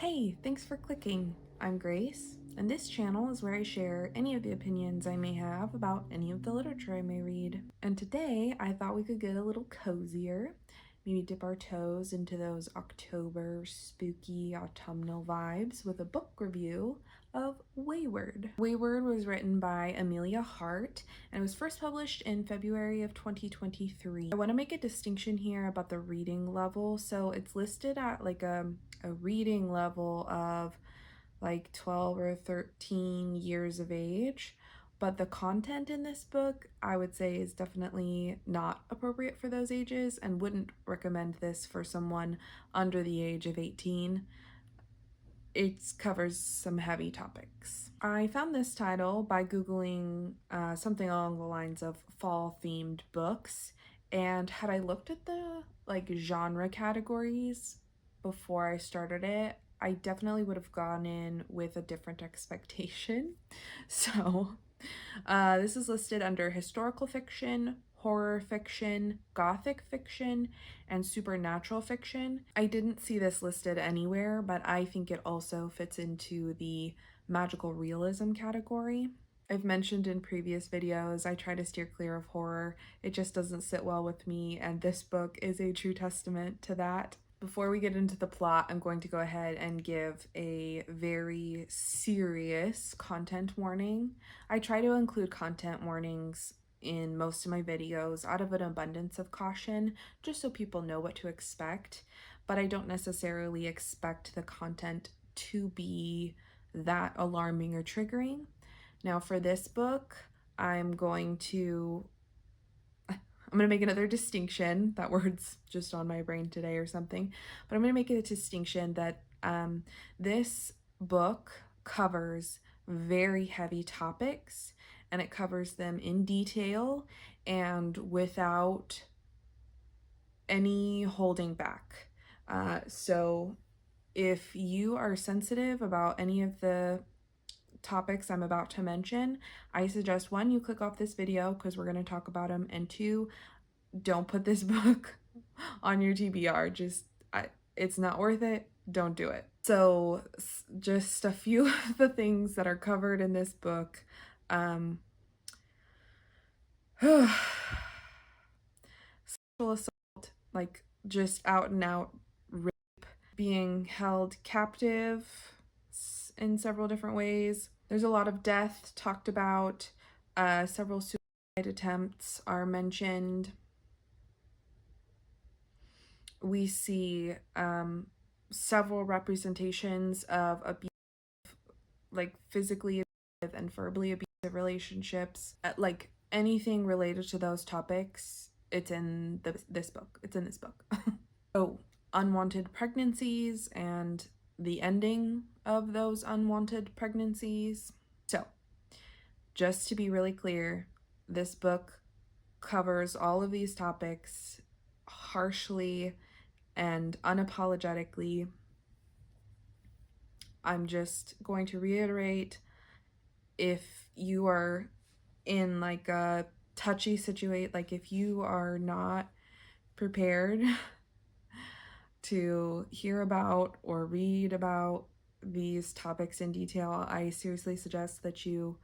Hey, thanks for clicking. I'm Grace, and this channel is where I share any of the opinions I may have about any of the literature I may read. And today I thought we could get a little cozier, maybe dip our toes into those October spooky autumnal vibes with a book review of Weyward. Weyward was written by Emilia Hart and was first published in February of 2023. I want to make a distinction here about the reading level. So it's listed at like a reading level of like 12 or 13 years of age, but the content in this book I would say is definitely not appropriate for those ages and wouldn't recommend this for someone under the age of 18. It covers some heavy topics. I found this title by Googling something along the lines of fall-themed books, and had I looked at the genre categories before I started it, I definitely would have gone in with a different expectation. So this is listed under historical fiction, horror fiction, gothic fiction, and supernatural fiction. I didn't see this listed anywhere, but I think it also fits into the magical realism category. I've mentioned in previous videos, I try to steer clear of horror. It just doesn't sit well with me, and this book is a true testament to that. Before we get into the plot, I'm going to go ahead and give a very serious content warning. I try to include content warnings in most of my videos out of an abundance of caution, just so people know what to expect, but I don't necessarily expect the content to be that alarming or triggering. Now for this book, I'm going to make another distinction. That word's just on my brain today or something. But I'm going to make a distinction that this book covers very heavy topics, and it covers them in detail and without any holding back. So if you are sensitive about any of the topics I'm about to mention, I suggest one, you click off this video because we're going to talk about them, and two, don't put this book on your TBR. It's not worth it. Don't do it. So just a few of the things that are covered in this book. Sexual assault, like just out and out rape, being held captive in several different ways. There's a lot of death talked about. Several suicide attempts are mentioned. We see several representations of abuse, like physically abusive and verbally abusive relationships. Like anything related to those topics, it's in this book. It's in this book. So unwanted pregnancies and the ending of those unwanted pregnancies. So just to be really clear, this book covers all of these topics harshly and unapologetically. I'm just going to reiterate, if you are in like a touchy situation, like if you are not prepared to hear about or read about these topics in detail, I seriously suggest that you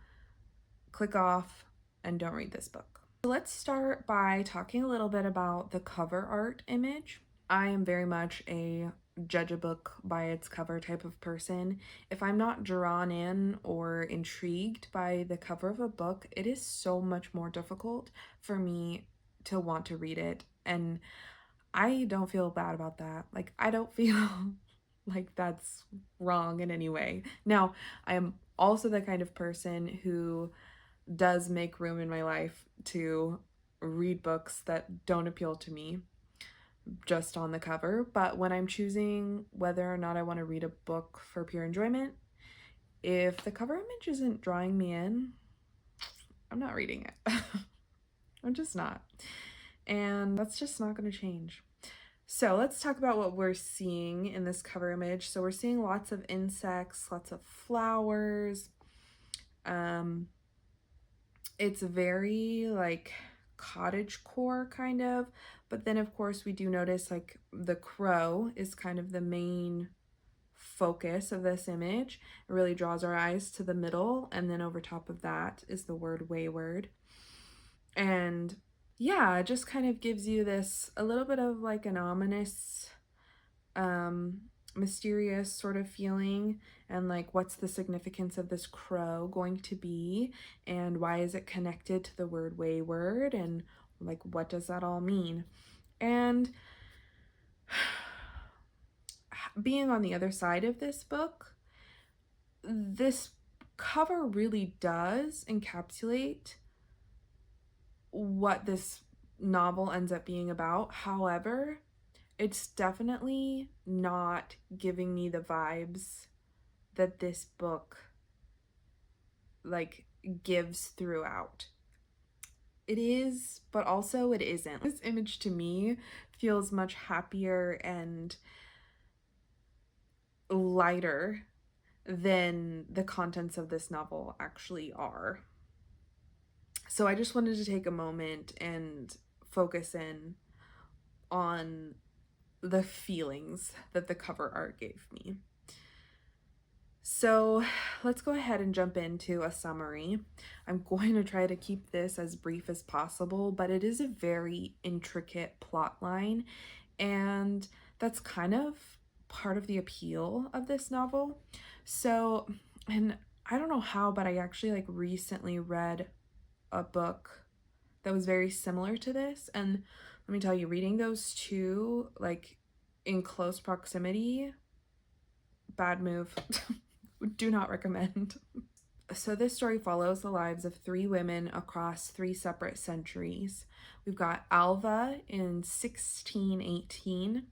click off and don't read this book. So let's start by talking a little bit about the cover art image. I am very much a judge a book by its cover type of person. If I'm not drawn in or intrigued by the cover of a book, it is so much more difficult for me to want to read it. And I don't feel bad about that. Like, I don't feel like that's wrong in any way. Now, I am also the kind of person who does make room in my life to read books that don't appeal to me just on the cover, but when I'm choosing whether or not I want to read a book for pure enjoyment, if the cover image isn't drawing me in, I'm not reading it. I'm just not. And that's just not going to change. So let's talk about what we're seeing in this cover image. So we're seeing lots of insects, lots of flowers. It's very like cottagecore kind of, but then of course we do notice like the crow is kind of the main focus of this image. It really draws our eyes to the middle, and then over top of that is the word Weyward. And yeah, it just kind of gives you this a little bit of like an ominous, mysterious sort of feeling, and like, what's the significance of this crow going to be, and why is it connected to the word Weyward, and like, what does that all mean? And being on the other side of this book, this cover really does encapsulate what this novel ends up being about. However, it's definitely not giving me the vibes that this book like gives throughout. It is, but also it isn't. This image to me feels much happier and lighter than the contents of this novel actually are. So I just wanted to take a moment and focus in on the feelings that the cover art gave me. So let's go ahead and jump into a summary. I'm going to try to keep this as brief as possible, but it is a very intricate plot line, and that's kind of part of the appeal of this novel. So, and I don't know how, but I actually like recently read a book that was very similar to this, and let me tell you, reading those two like in close proximity, bad move. Do not recommend. So this story follows the lives of three women across three separate centuries. We've got Alva in 1618,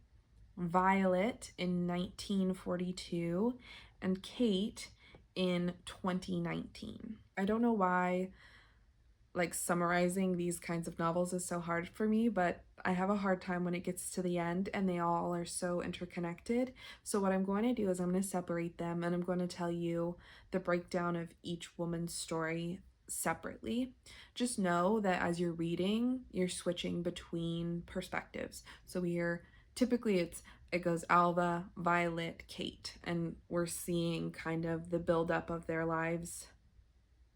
Violet in 1942, and Kate in 2019. I don't know why like summarizing these kinds of novels is so hard for me, but I have a hard time when it gets to the end and they all are so interconnected. So what I'm going to do is I'm going to separate them, and I'm going to tell you the breakdown of each woman's story separately. Just know that as you're reading, you're switching between perspectives. So typically it goes Alva, Violet, Kate, and we're seeing kind of the buildup of their lives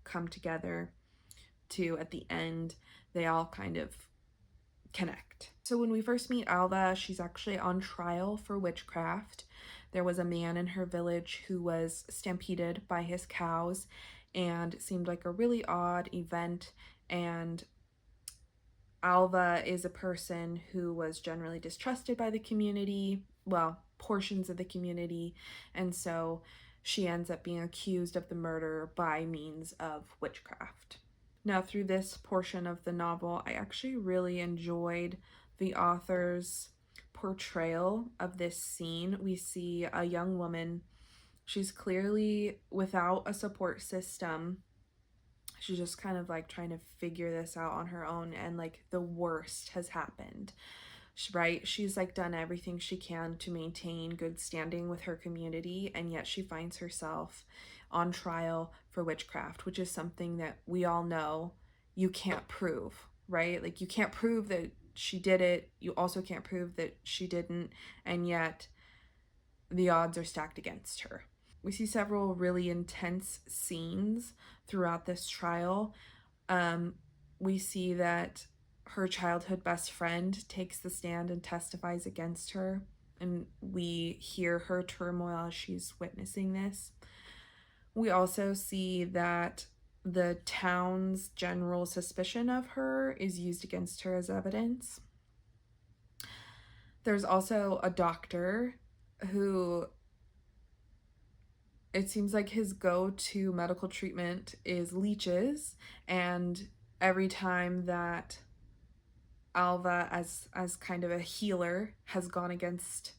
come together to, at the end, they all kind of connect. So when we first meet Alva, she's actually on trial for witchcraft. There was a man in her village who was stampeded by his cows, and it seemed like a really odd event, and Alva is a person who was generally distrusted by the community, well, portions of the community, and so she ends up being accused of the murder by means of witchcraft. Now, through this portion of the novel, I actually really enjoyed the author's portrayal of this scene. We see a young woman. She's clearly without a support system. She's just kind of like trying to figure this out on her own, and like the worst has happened, right? She's like done everything she can to maintain good standing with her community, and yet she finds herself on trial for witchcraft, which is something that we all know you can't prove, right? Like, you can't prove that she did it. You also can't prove that she didn't, and yet the odds are stacked against her. We see several really intense scenes throughout this trial. We see that her childhood best friend takes the stand and testifies against her, and we hear her turmoil as she's witnessing this. We also see that the town's general suspicion of her is used against her as evidence. There's also a doctor who, it seems like his go-to medical treatment is leeches, and every time that Alva, as kind of a healer, has gone against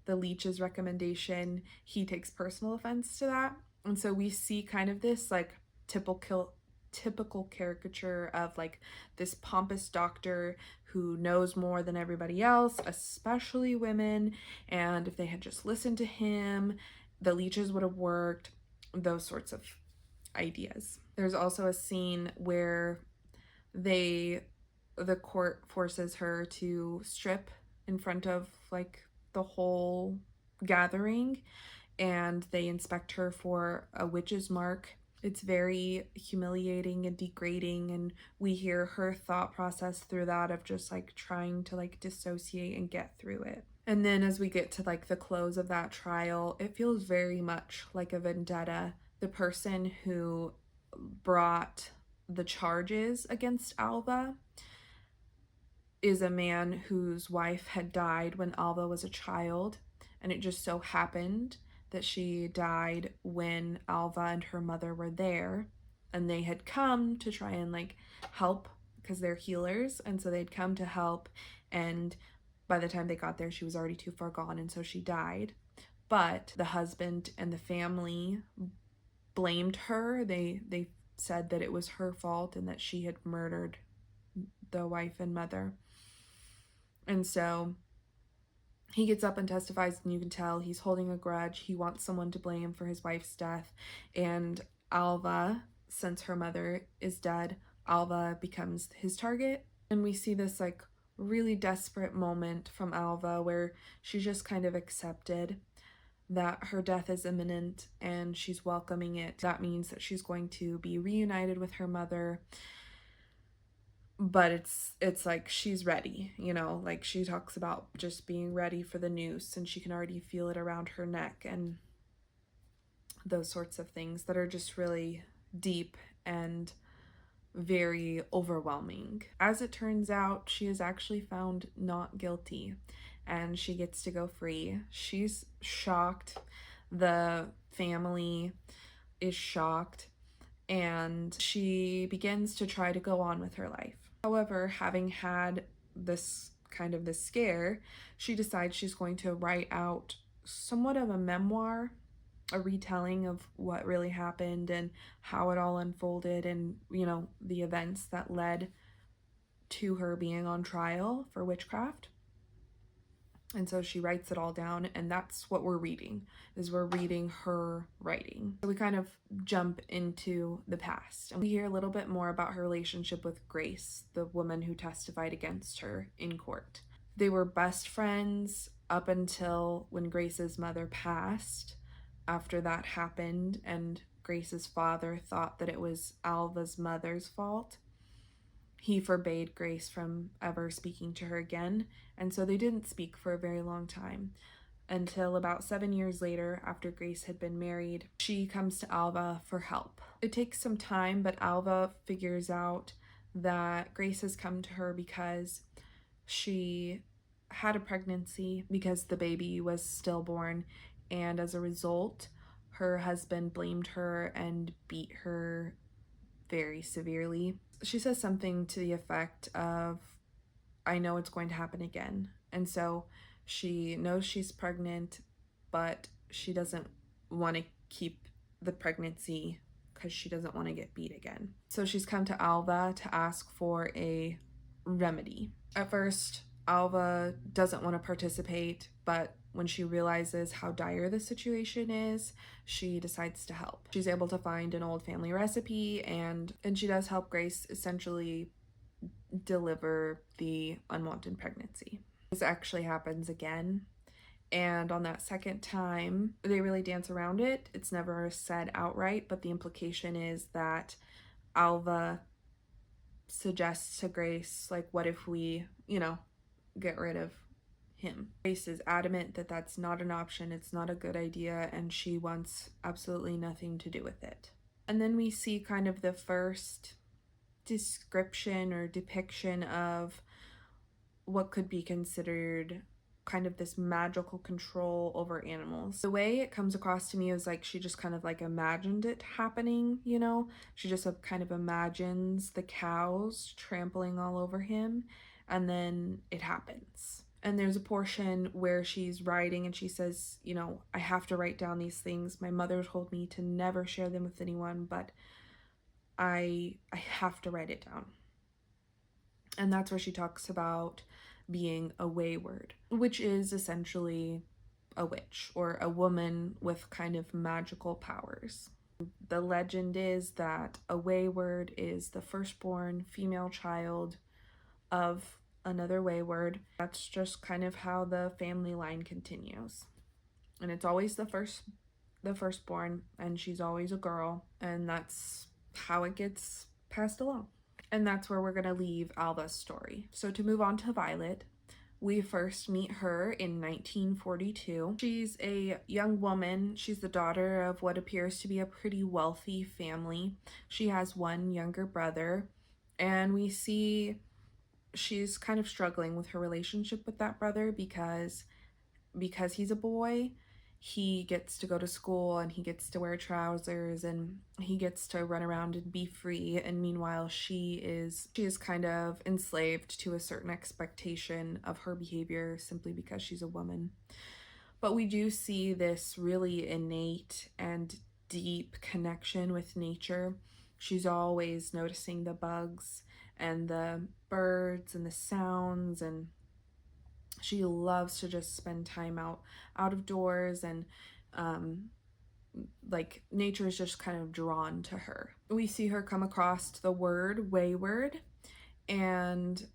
the leech's recommendation, he takes personal offense to that. And so we see kind of this like typical caricature of like this pompous doctor who knows more than everybody else, especially women, and if they had just listened to him, the leeches would have worked, those sorts of ideas. There's also a scene where the court forces her to strip in front of like the whole gathering, and they inspect her for a witch's mark. It's very humiliating and degrading, and we hear her thought process through that of just like trying to like dissociate and get through it. And then as we get to like the close of that trial, it feels very much like a vendetta. The person who brought the charges against Alva is a man whose wife had died when Alva was a child, and it just so happened that she died when Alva and her mother were there, and they had come to try and like help because they're healers, and so they'd come to help, and by the time they got there she was already too far gone, and so she died. But the husband and the family blamed her. They said that it was her fault and that she had murdered the wife and mother. And so he gets up and testifies, and you can tell he's holding a grudge. He wants someone to blame for his wife's death. And Alva, since her mother is dead, Alva becomes his target. And we see this like really desperate moment from Alva where she just kind of accepted that her death is imminent and she's welcoming it. That means that she's going to be reunited with her mother, but it's like she's ready, you know, like she talks about just being ready for the noose, and she can already feel it around her neck, and those sorts of things that are just really deep and very overwhelming. As it turns out, she is actually found not guilty and she gets to go free. She's shocked. The family is shocked, and she begins to try to go on with her life. However, having had this scare, she decides she's going to write out somewhat of a memoir, a retelling of what really happened and how it all unfolded, and, you know, the events that led to her being on trial for witchcraft. And so she writes it all down, and that's what we're reading, is we're reading her writing. So we kind of jump into the past, and we hear a little bit more about her relationship with Grace, the woman who testified against her in court. They were best friends up until when Grace's mother passed. After that happened, and Grace's father thought that it was Alva's mother's fault, he forbade Grace from ever speaking to her again, and so they didn't speak for a very long time, until about 7 years later, after Grace had been married, she comes to Alva for help. It takes some time, but Alva figures out that Grace has come to her because she had a pregnancy, because the baby was stillborn, and as a result, her husband blamed her and beat her very severely. She says something to the effect of, I know it's going to happen again. And so she knows she's pregnant, but she doesn't want to keep the pregnancy because she doesn't want to get beat again. So she's come to Alva to ask for a remedy. At first, Alva doesn't want to participate, but when she realizes how dire the situation is, she decides to help. She's able to find an old family recipe, and she does help Grace essentially deliver the unwanted pregnancy. This actually happens again, and on that second time, they really dance around it. It's never said outright, but the implication is that Alva suggests to Grace, like, what if we, you know, get rid of him? Grace is adamant that that's not an option, it's not a good idea, and she wants absolutely nothing to do with it. And then we see kind of the first description or depiction of what could be considered kind of this magical control over animals. The way it comes across to me is like she just kind of like imagined it happening, you know? She just kind of imagines the cows trampling all over him, and then it happens. And there's a portion where she's writing and she says, you know, I have to write down these things. My mother told me to never share them with anyone, but I have to write it down. And that's where she talks about being a Weyward, which is essentially a witch or a woman with kind of magical powers. The legend is that a Weyward is the firstborn female child of another Weyward. That's just kind of how the family line continues. And it's always the the firstborn, and she's always a girl, and that's how it gets passed along. And that's where we're going to leave Alva's story. So to move on to Violet, we first meet her in 1942. She's a young woman. She's the daughter of what appears to be a pretty wealthy family. She has one younger brother, and we see she's kind of struggling with her relationship with that brother because he's a boy, he gets to go to school and he gets to wear trousers and he gets to run around and be free, and meanwhile she is kind of enslaved to a certain expectation of her behavior simply because she's a woman. But we do see this really innate and deep connection with nature. She's always noticing the bugs and the birds and the sounds, and she loves to just spend time out of doors, and like nature is just kind of drawn to her. We see her come across the word Weyward, and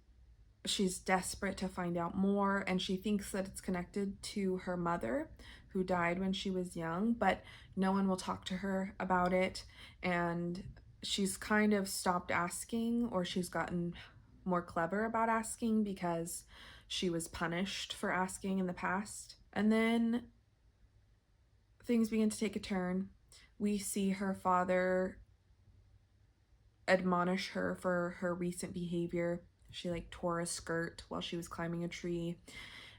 she's desperate to find out more, and she thinks that it's connected to her mother who died when she was young, but no one will talk to her about it, and she's kind of stopped asking, or she's gotten more clever about asking because she was punished for asking in the past. And then things begin to take a turn. We see her father admonish her for her recent behavior. She like tore a skirt while she was climbing a tree.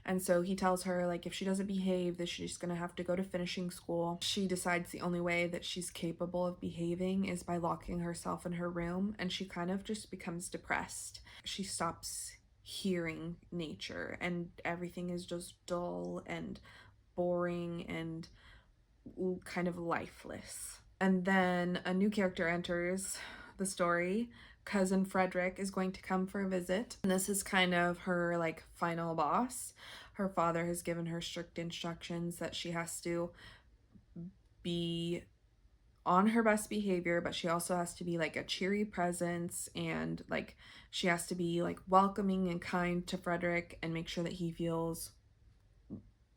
And so he tells her, like, if she doesn't behave, that she's gonna have to go to finishing school. She decides the only way that she's capable of behaving is by locking herself in her room, and she kind of just becomes depressed. She stops hearing nature, and everything is just dull and boring and kind of lifeless. And then a new character enters the story. Cousin Frederick is going to come for a visit, and this is kind of her like final boss. Her father has given her strict instructions that she has to be on her best behavior, but she also has to be like a cheery presence, and like she has to be like welcoming and kind to Frederick and make sure that he feels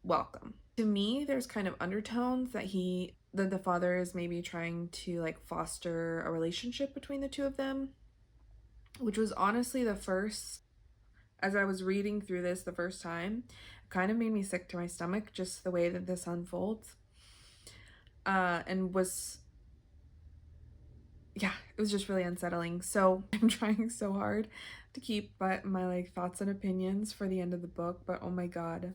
welcome. To me, there's kind of undertones that the father is maybe trying to like foster a relationship between the two of them, which was honestly the first, as I was reading through this the first time, it kind of made me sick to my stomach, just the way that this unfolds. And was, yeah, it was just really unsettling. So I'm trying so hard to keep my like thoughts and opinions for the end of the book, but oh my god,